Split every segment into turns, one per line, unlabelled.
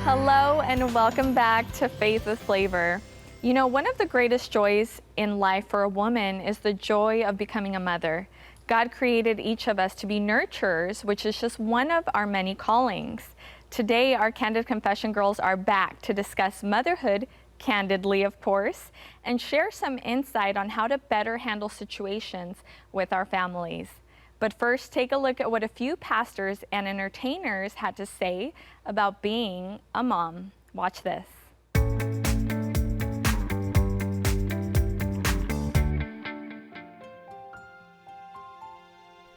Hello and welcome back to Faith with Flavor. You know, one of the greatest joys in life for a woman is the joy of becoming a mother. God created each of us to be nurturers, which is just one of our many callings. Today, our Candid Confession girls are back to discuss motherhood, candidly of course, and share some insight on how to better handle situations with our families. But first, take a look at what a few pastors and entertainers had to say about being a mom. Watch this.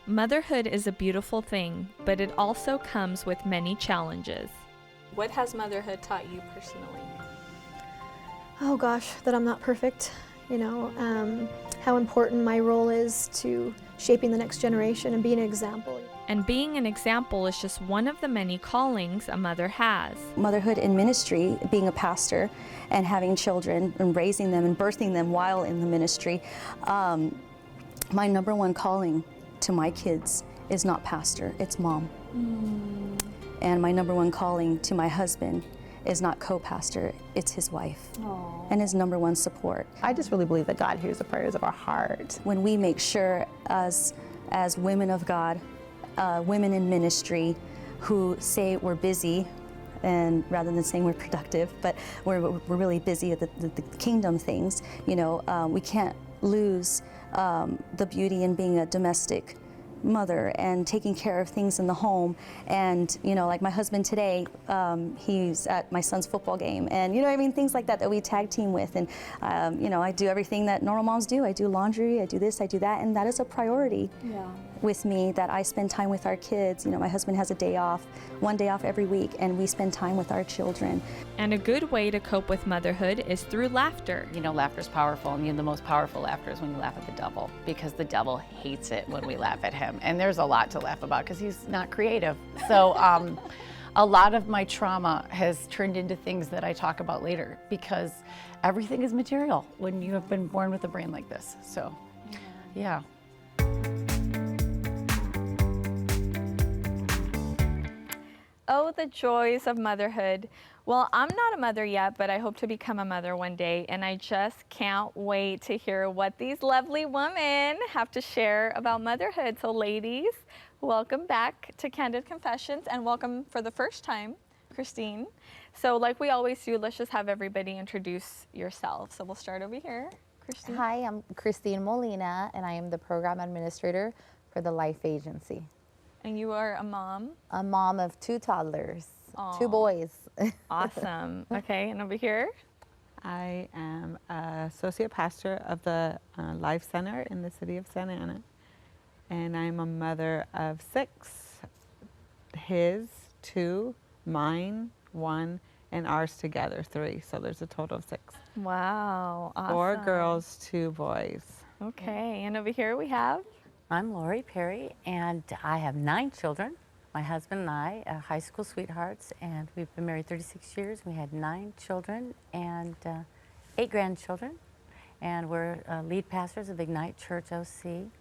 Motherhood is a beautiful thing, but it also comes with many challenges. What has motherhood taught you personally?
Oh gosh, that I'm not perfect, how important my role is to shaping the next generation and being an example.
And being an example is just one of the many callings a mother has.
Motherhood in ministry, being a pastor and having children and raising them and birthing them while in the ministry, my number one calling to my kids is not pastor, it's mom. And my number one calling to my husband is not co-pastor, it's his wife. Aww. And his number one support.
I just really believe that God hears the prayers of our heart.
When we make sure as women of God, women in ministry who say we're busy, and rather than saying we're productive, but we're really busy at the kingdom things, we can't lose the beauty in being a domestic mother and taking care of things in the home. And like my husband today, he's at my son's football game, and things like that we tag team with. And I do everything that normal moms do. I do laundry, I do this, I do that, and that is a priority with me, that I spend time with our kids. My husband has one day off every week, and we spend time with our children.
And a good way to cope with motherhood is through laughter.
Laughter is powerful, and the most powerful laughter is when you laugh at the devil, because the devil hates it when we laugh at him. And there's a lot to laugh about because he's not creative. So a lot of my trauma has turned into things that I talk about later, because everything is material when you have been born with a brain like this. So, yeah.
Oh, the joys of motherhood. Well, I'm not a mother yet, but I hope to become a mother one day, and I just can't wait to hear what these lovely women have to share about motherhood. So ladies, welcome back to Candid Confessions, and welcome for the first time, Christine. So like we always do, let's just have everybody introduce yourself. So we'll start over here. Christine.
Hi, I'm Christine Molina, and I am the program administrator for the Life Agency.
And you are a mom?
A mom of 2 toddlers,
Aww.
2 boys.
Awesome. Okay, and over here?
I am associate pastor of the Life Center in the city of Santa Ana, and I'm a mother of 6, his 2, mine 1, and ours together 3. So there's a total of 6.
Wow, awesome.
4 girls, 2 boys.
Okay, and over here we have?
I'm Lori Perry, and I have 9 children. My husband and I are high school sweethearts, and we've been married 36 years. We had 9 children and 8 grandchildren, and we're lead pastors of Ignite Church OC.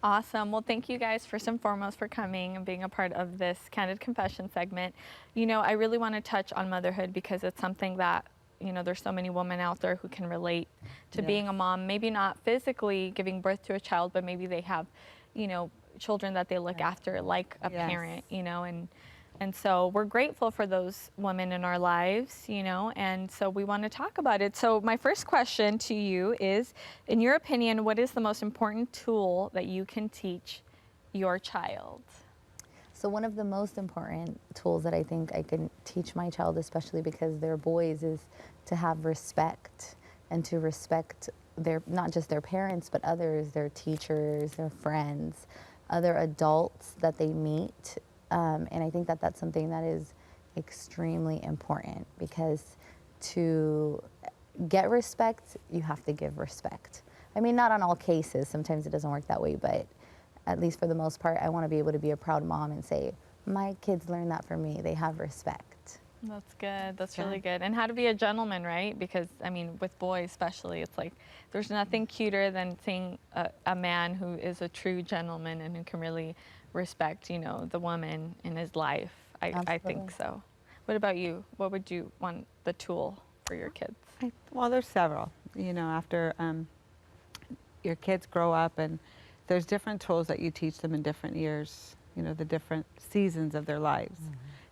Awesome. Well, thank you guys first and foremost for coming and being a part of this Candid Confession segment. I really want to touch on motherhood because it's something that there's so many women out there who can relate to being a mom, maybe not physically giving birth to a child, but maybe they have, children that they look after like a parent, and so we're grateful for those women in our lives, and so we want to talk about it. So my first question to you is, in your opinion, what is the most important tool that you can teach your child?
So one of the most important tools that I think I can teach my child, especially because they're boys, is to have respect, and to respect not just their parents, but others, their teachers, their friends, other adults that they meet. And I think that that's something that is extremely important, because to get respect, you have to give respect. I mean, not on all cases, sometimes it doesn't work that way, but at least for the most part, I want to be able to be a proud mom and say, my kids learned that from me. They have respect.
That's good. That's really good. And how to be a gentleman, right? Because, with boys especially, it's like there's nothing cuter than seeing a man who is a true gentleman and who can really respect, the woman in his life. I think so. What about you? What would you want the tool for your kids?
Well, there's several. After your kids grow up, and there's different tools that you teach them in different years, the different seasons of their lives,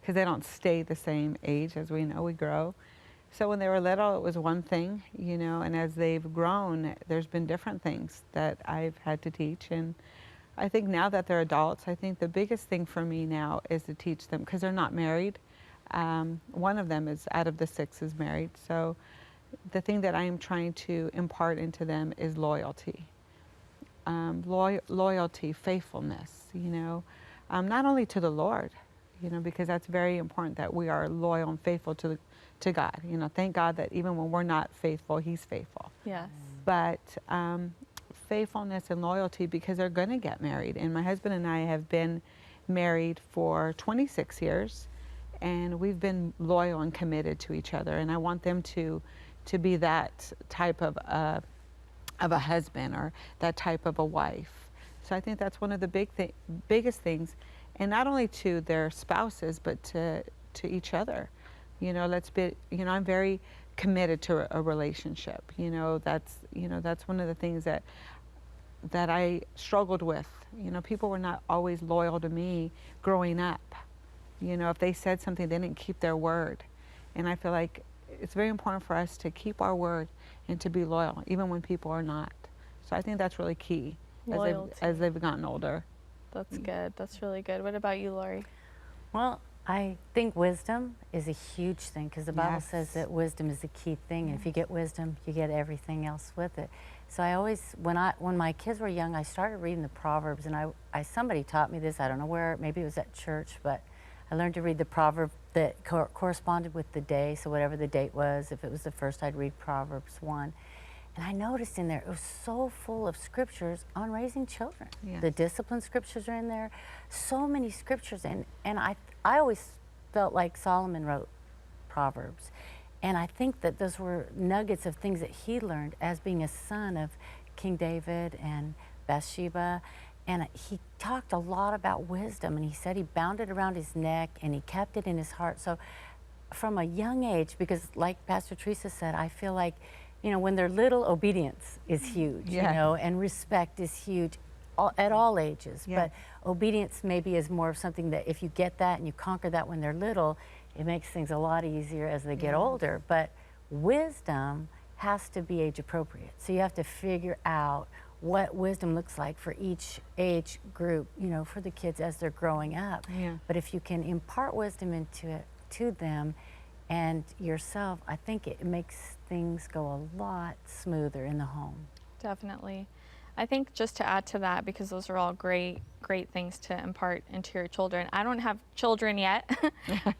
because they don't stay the same age. As we know, we grow. So when they were little, it was one thing, and as they've grown, there's been different things that I've had to teach. And I think now that they're adults, I think the biggest thing for me now is to teach them, because they're not married. One of them is, out of the 6, is married. So the thing that I am trying to impart into them is loyalty. Loyalty, faithfulness, not only to the Lord, because that's very important that we are loyal and faithful to God. Thank God that even when we're not faithful, He's faithful.
Yes.
But faithfulness and loyalty, because they're going to get married. And my husband and I have been married for 26 years, and we've been loyal and committed to each other. And I want them to be that type of a husband, or that type of a wife. So I think that's one of the biggest things, and not only to their spouses, but to each other. I'm very committed to a relationship. That's one of the things that I struggled with. People were not always loyal to me growing up. If they said something, they didn't keep their word. And I feel like it's very important for us to keep our word and to be loyal, even when people are not. So I think that's really key as they've gotten older.
That's good. That's really good. What about you, Lori?
Well, I think wisdom is a huge thing, because the Bible says that wisdom is the key thing. And if you get wisdom, you get everything else with it. So I always, when my kids were young, I started reading the Proverbs, and somebody taught me this. I don't know where, maybe it was at church, but I learned to read the proverb that corresponded with the day. So whatever the date was, if it was the first, I'd read Proverbs 1. And I noticed in there, it was so full of scriptures on raising children.
Yes.
The discipline scriptures are in there, so many scriptures. And I always felt like Solomon wrote Proverbs. And I think that those were nuggets of things that he learned as being a son of King David and Bathsheba. And he talked a lot about wisdom, and he said he bound it around his neck and he kept it in his heart. So from a young age, because like Pastor Teresa said, I feel like, when they're little, obedience is huge, and respect is huge at all ages.
Yeah.
But obedience maybe is more of something that if you get that and you conquer that when they're little, it makes things a lot easier as they get older. But wisdom has to be age appropriate. So you have to figure out what wisdom looks like for each age group, for the kids as they're growing up.
Yeah.
But if you can impart wisdom into it to them and yourself, I think it makes things go a lot smoother in the home.
Definitely. I think just to add to that, because those are all great things to impart into your children. I don't have children yet,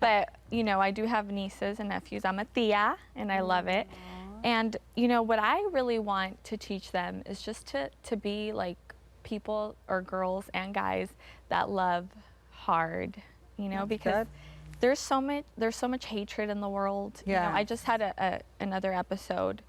but I do have nieces and nephews. I'm a tia, and I love it. And what I really want to teach them is just to be like people, or girls and guys, that love hard, because there's so much hatred in the world.
Yeah.
I just had another episode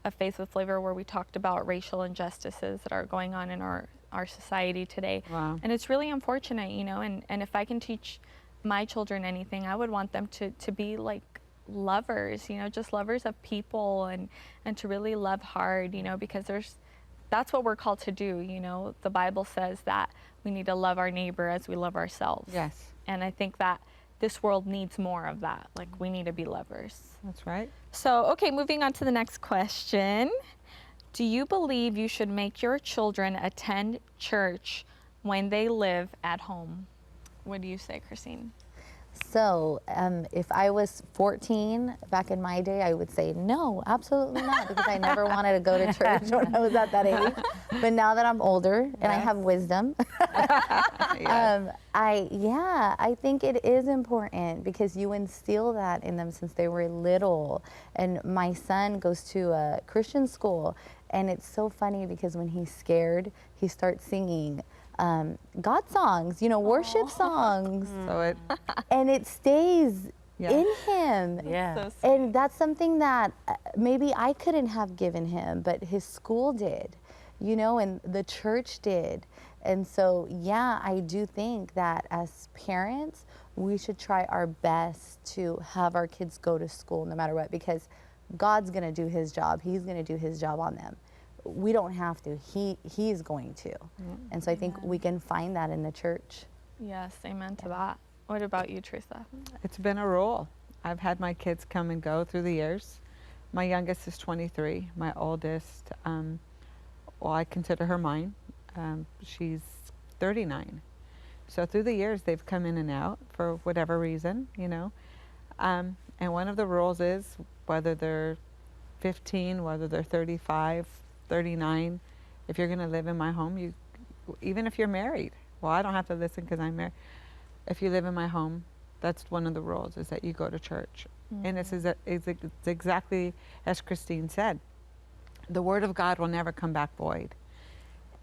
of Faith with Flavor where we talked about racial injustices that are going on in our society today.
Wow.
And it's really unfortunate, and if I can teach my children anything, I would want them to be like lovers, just lovers of people, and to really love hard, because that's what we're called to do. The Bible says that we need to love our neighbor as we love ourselves.
Yes.
And I think that this world needs more of that. Like, we need to be lovers.
That's right.
So, okay, moving on to the next question. Do you believe you should make your children attend church when they live at home? What do you say, Christine?
So if I was 14 back in my day, I would say no, absolutely not, because I never wanted to go to church when I was at that age. But now that I'm older and I have wisdom, I think it is important, because you instill that in them since they were little. And my son goes to a Christian school, and it's so funny because when he's scared, he starts singing God songs, worship songs.
So
and it stays in him.
Yeah.
So
And that's something that maybe I couldn't have given him, but his school did, and the church did. And so, yeah, I do think that as parents, we should try our best to have our kids go to school no matter what, because God's going to do his job. He's going to do his job on them. We don't have to. He's going to. And so I think we can find that in the church.
Yes, amen to that. What about you, Teresa?
It's been a rule. I've had my kids come and go through the years. My youngest is 23. My oldest, well, I consider her mine. She's 39. So through the years, they've come in and out for whatever reason, you know. And one of the rules is whether they're 15, whether they're 35, 39, if you're going to live in my home, even if you're married, well, I don't have to listen because I'm married. If you live in my home, that's one of the rules, is that you go to church. And it's exactly as Christine said. The Word of God will never come back void.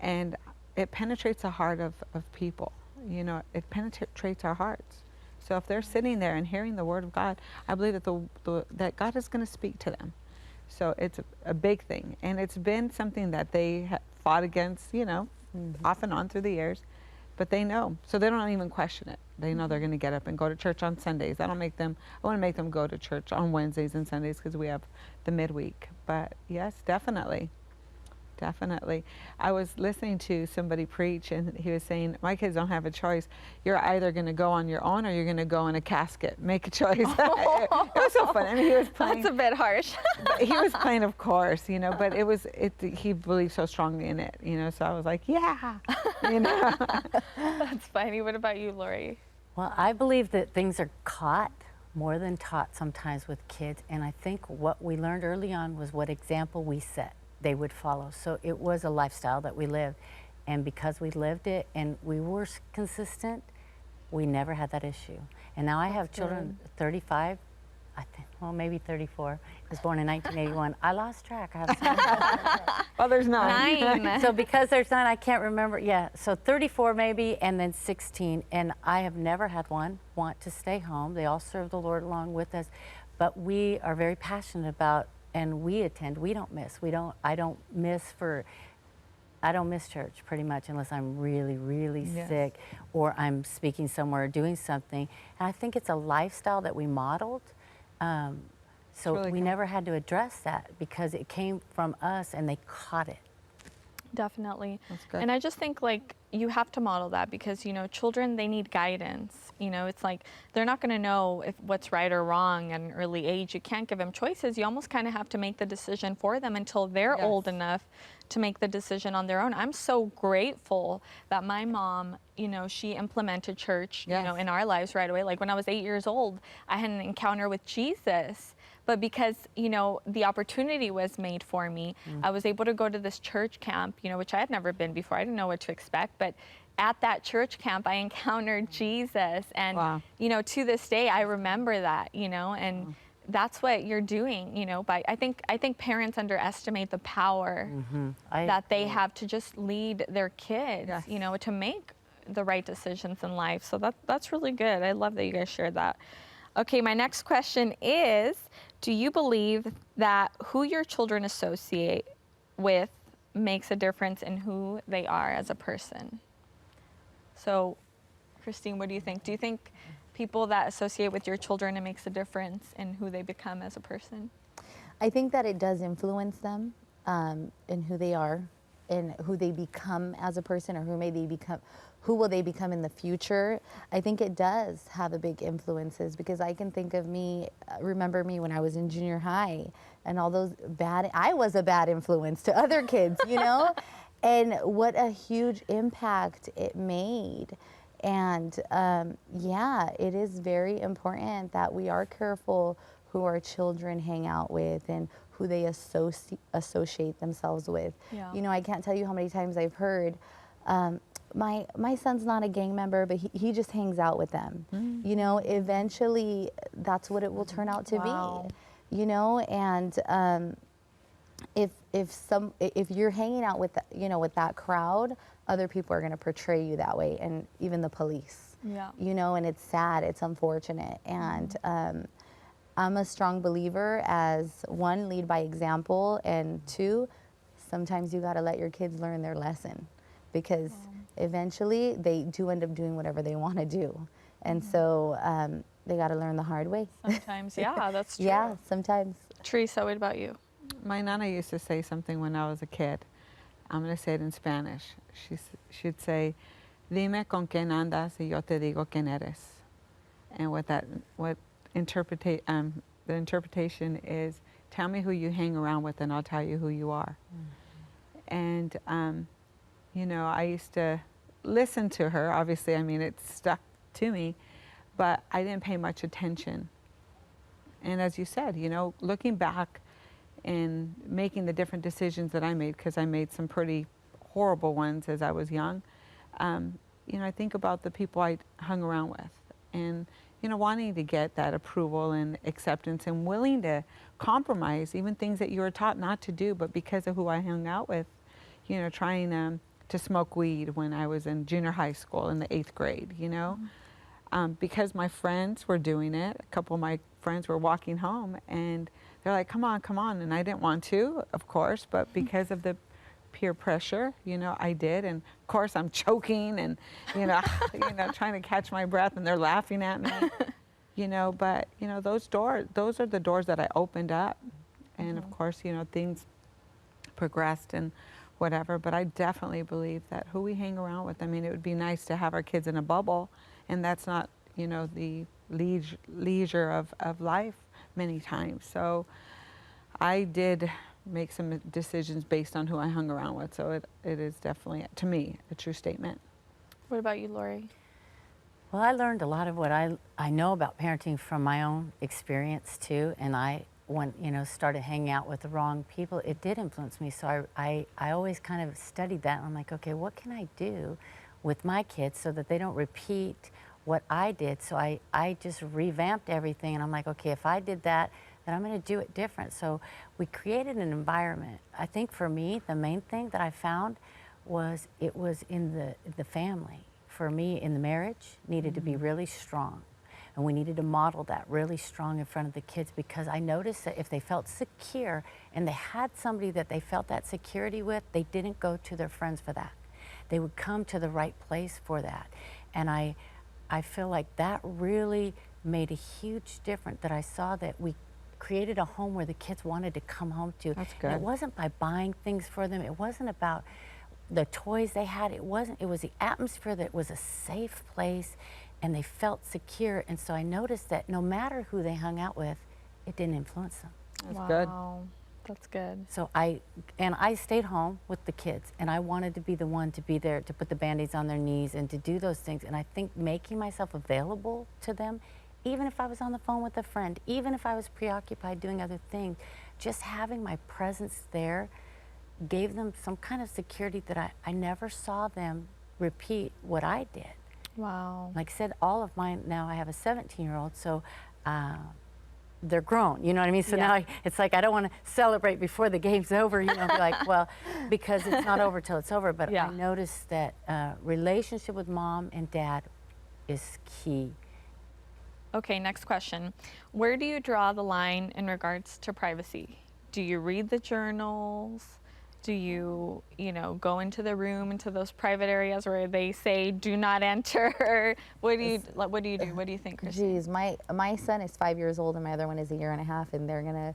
And it penetrates the heart of people. You know, it penetrates our hearts. So if they're sitting there and hearing the Word of God, I believe that that God is going to speak to them. So it's a big thing. And it's been something that they fought against, you know, off and on through the years. But they know, so they don't even question it. They know they're going to get up and go to church on Sundays. I want to make them go to church on Wednesdays and Sundays because we have the midweek. But yes, definitely. Definitely. I was listening to somebody preach, and he was saying, my kids don't have a choice. You're either going to go on your own or you're going to go in a casket. Make a choice. It was so fun. I mean, he was playing.
That's a bit harsh.
He was playing, of course, you know, but he believed so strongly in it, you know, so I was like, yeah, you know.
That's funny. What about you, Lori?
Well, I believe that things are caught more than taught sometimes with kids. And I think what we learned early on was what example we set they would follow. So it was a lifestyle that we lived. And because we lived it and we were consistent, we never had that issue. And now I have children, 35, I think, well, maybe 34. I was born in 1981. I lost track. I have
Well, there's 9.
So because there's 9, I can't remember. Yeah, so 34 maybe, and then 16. And I have never had one want to stay home. They all serve the Lord along with us. But we are very passionate about, and we attend. We don't miss. I don't miss church pretty much unless I'm really, really sick or I'm speaking somewhere or doing something. And I think it's a lifestyle that we modeled. So
really
we
good.
never had to address that because it came from us and they caught it.
Definitely.
That's good.
And I just think like you have to model that because, you know, children, they need guidance. You know, it's like they're not going to know if what's right or wrong at an early age. You can't give them choices. You almost kind of have to make the decision for them until they're old enough to make the decision on their own. I'm so grateful that my mom, you know, she implemented church, you know, in our lives right away. Like when I was 8 years old, I had an encounter with Jesus. But because, you know, the opportunity was made for me, I was able to go to this church camp, you know, which I had never been before. I didn't know what to expect. But at that church camp, I encountered Jesus. And, you know, to this day, I remember that, you know, and that's what you're doing, you know. I think parents underestimate the power that they have to just lead their kids, you know, to make the right decisions in life. So that's really good. I love that you guys shared that. Okay, my next question is, do you believe that who your children associate with makes a difference in who they are as a person? So, Christine, what do you think? Do you think people that associate with your children, it makes a difference in who they become as a person?
I think that it does influence them in who they are and who they become as a person, or who will they become in the future. I think it does have a big influences because I can think of me, remember me when I was in junior high and all those I was a bad influence to other kids, you know? And what a huge impact it made. And yeah, it is very important that we are careful who our children hang out with and who they associate themselves with.
Yeah.
You know, I can't tell you how many times I've heard, my son's not a gang member, but he just hangs out with them. You know, eventually that's what it will turn out to be. You know, and if you're hanging out with with that crowd, other people are going to portray you that way, and even the police.
Yeah.
You know, and it's sad, it's unfortunate, and I'm a strong believer as one, lead by example, and two, sometimes you got to let your kids learn their lesson, because eventually they do end up doing whatever they want to do. And so they got to learn the hard way.
Sometimes, yeah, that's true.
Yeah, sometimes.
Teresa, what about you?
My nana used to say something when I was a kid. I'm going to say it in Spanish. She'd say, "Dime con quién andas y yo te digo quién eres." And the interpretation is, tell me who you hang around with and I'll tell you who you are. And, you know, I used to listen to her. Obviously, I mean, it stuck to me, but I didn't pay much attention. And as you said, you know, looking back and making the different decisions that I made, because I made some pretty horrible ones as I was young, you know, I think about the people I hung around with and, you know, wanting to get that approval and acceptance and willing to compromise even things that you were taught not to do, but because of who I hung out with, you know, trying to smoke weed when I was in junior high school in the 8th grade, you know, because my friends were doing it. A couple of my friends were walking home and they're like, come on, come on. And I didn't want to, of course, but because of the peer pressure, you know, I did. And of course I'm choking and, you know, trying to catch my breath and they're laughing at me, you know, but, you know, those are the doors that I opened up. And of course, you know, things progressed and whatever, but I definitely believe that who we hang around with, I mean, it would be nice to have our kids in a bubble, and that's not, you know, the leisure of life many times. So I did make some decisions based on who I hung around with, so it is definitely, to me, a true statement.
What about you, Lori?
Well, I learned a lot of what I know about parenting from my own experience too, and when started hanging out with the wrong people, it did influence me. So I always kind of studied that. And I'm like, okay, what can I do with my kids so that they don't repeat what I did? So I just revamped everything, and I'm like, okay, if I did that, then I'm going to do it different. So we created an environment. I think for me, the main thing that I found was it was in the family. For me, in the marriage, needed to be really strong. And we needed to model that really strong in front of the kids, because I noticed that if they felt secure and they had somebody that they felt that security with, they didn't go to their friends for that. They would come to the right place for that. And I feel like that really made a huge difference, that I saw that we created a home where the kids wanted to come home to.
That's good.
And it wasn't by buying things for them. It wasn't about the toys they had. It was the atmosphere that was a safe place, and they felt secure. And so I noticed that no matter who they hung out with, it didn't influence them.
That's good.
Wow, that's good.
So I stayed home with the kids, and I wanted to be the one to be there to put the Band-Aids on their knees and to do those things. And I think making myself available to them, even if I was on the phone with a friend, even if I was preoccupied doing other things, just having my presence there gave them some kind of security that I never saw them repeat what I did.
Wow.
Like I said, all of mine, now I have a 17-year-old, so they're grown, you know what I mean? So now it's like I don't want to celebrate before the game's over, you know, be like, well, because it's not over till it's over. But I noticed that relationship with mom and dad is key.
Okay, next question. Where do you draw the line in regards to privacy? Do you read the journals? Do you, go into the room, into those private areas where they say do not enter? What do you do? What do you think, Christine?
Geez, my son is 5 years old and my other one is 1.5 years, and they're gonna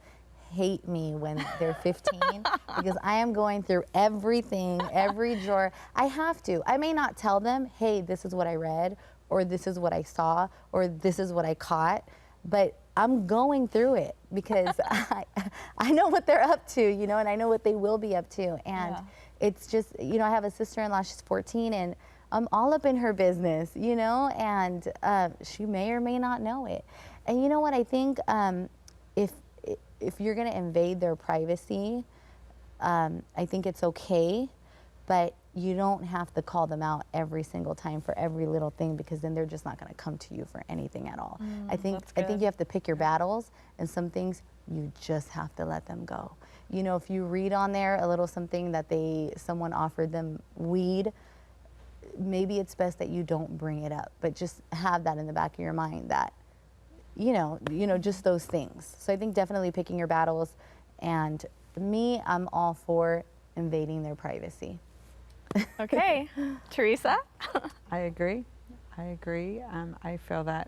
hate me when they're 15 because I am going through everything, every drawer. I have to. I may not tell them, hey, this is what I read, or this is what I saw, or this is what I caught, but I'm going through it because I know what they're up to, and I know what they will be up to. And it's just, I have a sister-in-law, she's 14, and I'm all up in her business, and she may or may not know it. And you know what, I think if you're gonna invade their privacy, I think it's okay, but you don't have to call them out every single time for every little thing, because then they're just not going to come to you for anything at all. I think you have to pick your battles, and some things you just have to let them go. If you read on there a little something that someone offered them weed, maybe it's best that you don't bring it up, but just have that in the back of your mind that just those things. So I think definitely picking your battles, and me, I'm all for invading their privacy.
Okay, Teresa?
I agree. I agree. I feel that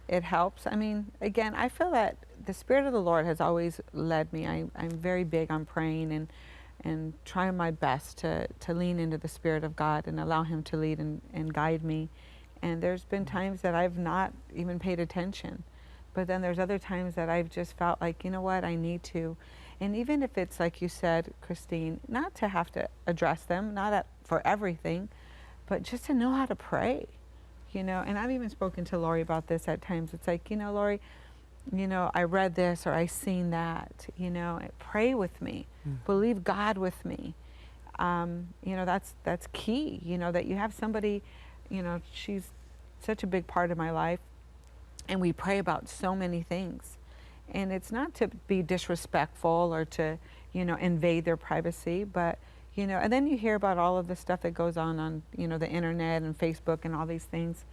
it helps. I mean, again, I feel that the Spirit of the Lord has always led me. I'm very big on praying and trying my best to lean into the Spirit of God and allow Him to lead and guide me. And there's been times that I've not even paid attention. But then there's other times that I've just felt like, you know what, I need to. And even if it's like you said, Christine, not to have to address them, for everything, but just to know how to pray. And I've even spoken to Lori about this at times. It's like, Lori, I read this or I seen that, pray with me, believe God with me. That's key, that you have somebody, she's such a big part of my life, and we pray about so many things. And it's not to be disrespectful or to, invade their privacy, but and then you hear about all of the stuff that goes on, the internet and Facebook and all these things.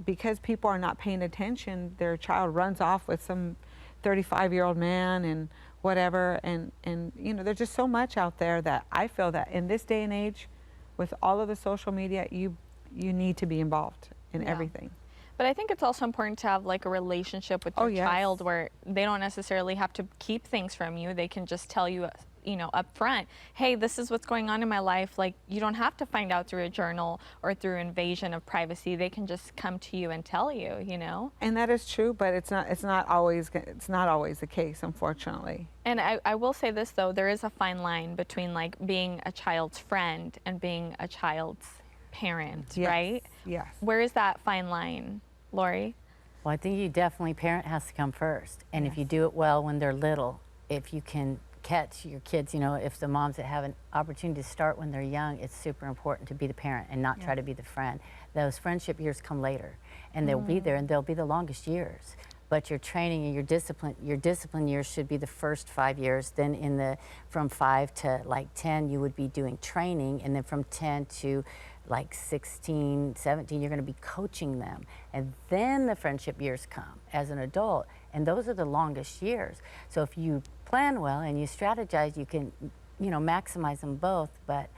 Because people are not paying attention, their child runs off with some 35-year-old man and whatever. And there's just so much out there that I feel that in this day and age, with all of the social media, you need to be involved in everything.
But I think it's also important to have like a relationship with your child where they don't necessarily have to keep things from you. They can just tell you, up front, hey, this is what's going on in my life. Like, you don't have to find out through a journal or through invasion of privacy. They can just come to you and tell you,
And that is true, but it's not always the case, unfortunately.
And I will say this though, there is a fine line between like being a child's friend and being a child's parent, right?
Yes.
Where is that fine line, Lori?
Well, I think parent has to come first. And if you do it well when they're little, if you can catch your kids, if the moms that have an opportunity to start when they're young, it's super important to be the parent and not try to be the friend. Those friendship years come later, and they'll be there, and they'll be the longest years. But your training and your discipline years should be the first 5 years. Then from 5 to like 10, you would be doing training, and then from 10 to like 16, 17, you're going to be coaching them. And then the friendship years come as an adult, and those are the longest years. So if you plan well and you strategize, you can, maximize them both. But,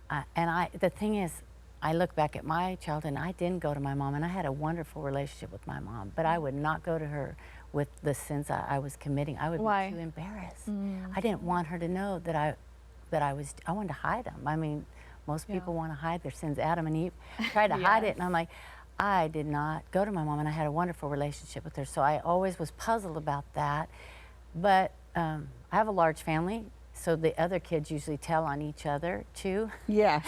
the thing is, I look back at my childhood, and I didn't go to my mom, and I had a wonderful relationship with my mom, but I would not go to her with the sins I was committing. I would be too embarrassed. I didn't want her to know that I wanted to hide them. I mean, most people want to hide their sins. Adam and Eve tried to hide it, and I'm like, I did not go to my mom, and I had a wonderful relationship with her, so I always was puzzled about that. But I have a large family, so the other kids usually tell on each other too.
Yes.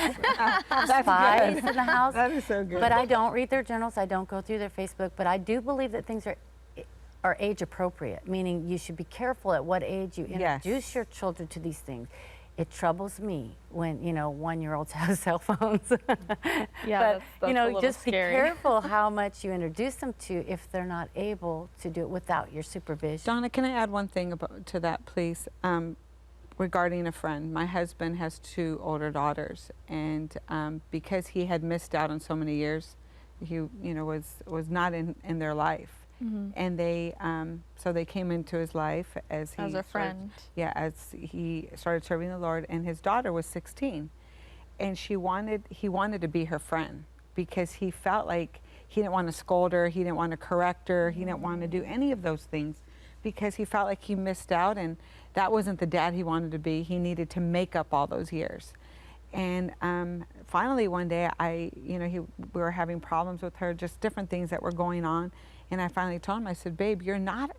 That's
Spies
good.
in the house.
That is so good.
But I don't read their journals. I don't go through their Facebook. But I do believe that things are age appropriate, meaning you should be careful at what age you introduce your children to these things. It troubles me when 1-year-olds have cell phones.
Yeah,
but
that's a little
just
scary.
be careful how much you introduce them to if they're not able to do it without your supervision.
Donna, can I add one thing to that, please? Regarding a friend, my husband has 2 older daughters, and because he had missed out on so many years, he was not in their life. And so they came into his life as
a friend.
As he started serving the Lord, and his daughter was 16, and he wanted to be her friend because he felt like he didn't want to scold her, he didn't want to correct her, he didn't want to do any of those things because he felt like he missed out, and that wasn't the dad he wanted to be. He needed to make up all those years. And finally one day we were having problems with her, just different things that were going on. And I finally told him, I said, babe, you're not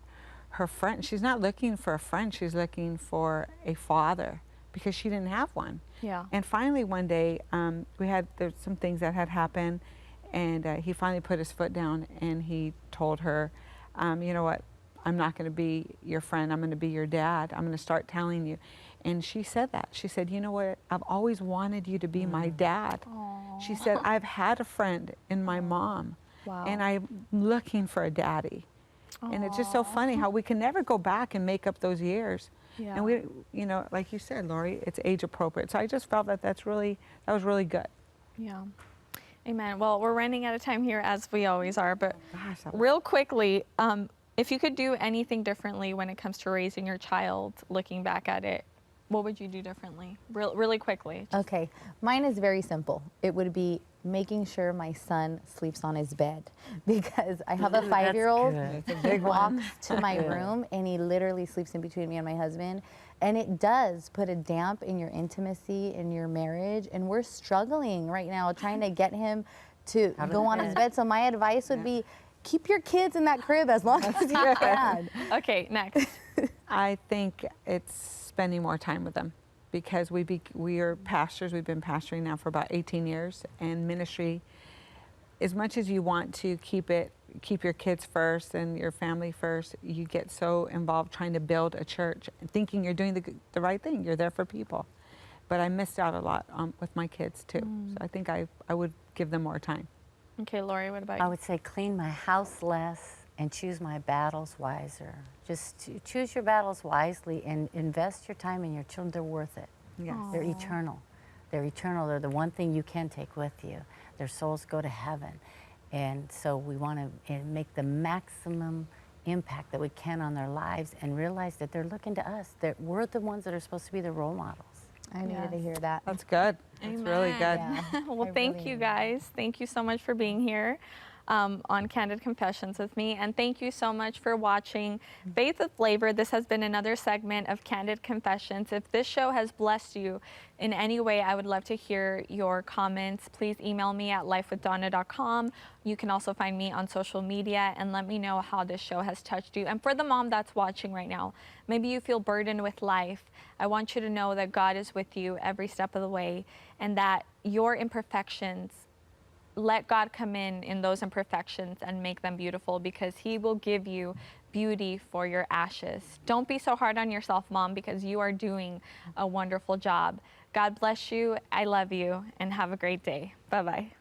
her friend. She's not looking for a friend. She's looking for a father because she didn't have one.
Yeah.
And finally one day, there's some things that had happened, and he finally put his foot down and he told her, you know what, I'm not going to be your friend. I'm going to be your dad. I'm going to start telling you. And she said that. She said, you know what, I've always wanted you to be my dad.
Aww.
She said, I've had a friend in my mom.
Wow.
And I'm looking for a daddy. And it's just so funny how we can never go back and make up those years.
Yeah.
And we, like you said, Lori, it's age appropriate. So I just felt that that was really good.
Yeah. Amen. Well, we're running out of time here as we always are, but
Gosh,
real quickly, if you could do anything differently when it comes to raising your child, looking back at it, what would you do differently? Really quickly.
Okay, mine is very simple. It would be making sure my son sleeps on his bed because I have a 5-year-old who walks to my room and he literally sleeps in between me and my husband. And it does put a damp in your intimacy in your marriage. And we're struggling right now trying to get him to go on his bed. So my advice would be keep your kids in that crib as long as you can.
Okay, next.
I think it's spending more time with them because we are pastors. We've been pastoring now for about 18 years, and ministry, as much as you want to keep your kids first and your family first, you get so involved trying to build a church and thinking you're doing the right thing. You're there for people. But I missed out a lot with my kids too. So I think I would give them more time.
Okay, Lori, what about you?
I would say clean my house less and choose my battles wiser. Just choose your battles wisely and invest your time in your children. They're worth it.
Yes.
They're eternal. They're eternal. They're the one thing you can take with you. Their souls go to heaven. And so we want to make the maximum impact that we can on their lives and realize that they're looking to us. We're the ones that are supposed to be the role models.
I needed to hear that.
That's good. That's really good.
Well, thank you guys. Thank you so much for being here on Candid Confessions with me. And thank you so much for watching Faith with Flavor. This has been another segment of Candid Confessions. If this show has blessed you in any way, I would love to hear your comments. Please email me at lifewithdonna.com. You can also find me on social media and let me know how this show has touched you. And for the mom that's watching right now, maybe you feel burdened with life. I want you to know that God is with you every step of the way and that your imperfections, let God come in those imperfections and make them beautiful because He will give you beauty for your ashes. Don't be so hard on yourself, Mom, because you are doing a wonderful job. God bless you. I love you and have a great day. Bye-bye.